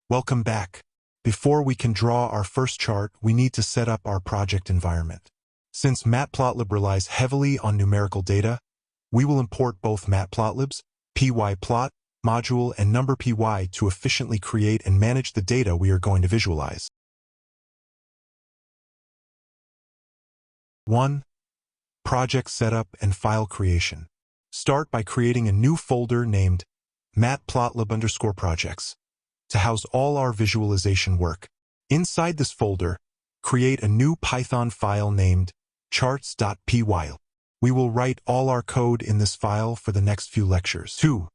Welcome back. Before we can draw our first chart, we need to set up our project environment. Since Matplotlib relies heavily on numerical data, we will import both Matplotlib's pyplot module and NumberPy to efficiently create and manage the data we are going to visualize. 1. Project setup and file creation. Start by creating a new folder named Matplotlib_projects to house all our visualization work. Inside this folder, create a new Python file named charts.py. We will write all our code in this file for the next few lectures. 2.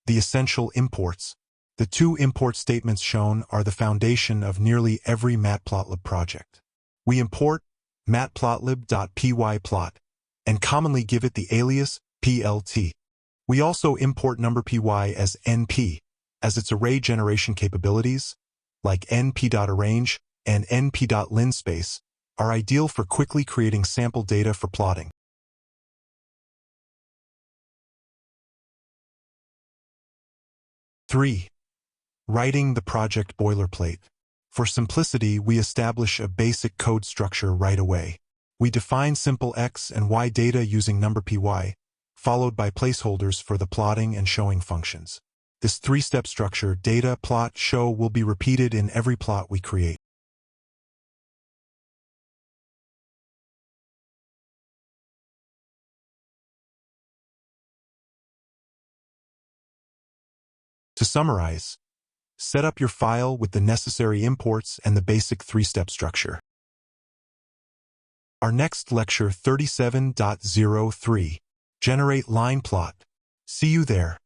The essential imports. The two import statements shown are the foundation of nearly every Matplotlib project. We import matplotlib.pyplot and commonly give it the alias plt. We also import NumberPy as np, as its array generation capabilities, like np.arrange and np.linspace, are ideal for quickly creating sample data for plotting. 3. Writing the project boilerplate. For simplicity, we establish a basic code structure right away. We define simple X and Y data using NumberPy, followed by placeholders for the plotting and showing functions. This three-step structure, data, plot, show, will be repeated in every plot we create. To summarize, set up your file with the necessary imports and the basic three-step structure. Our next lecture 37.03. Generate line plot. See you there.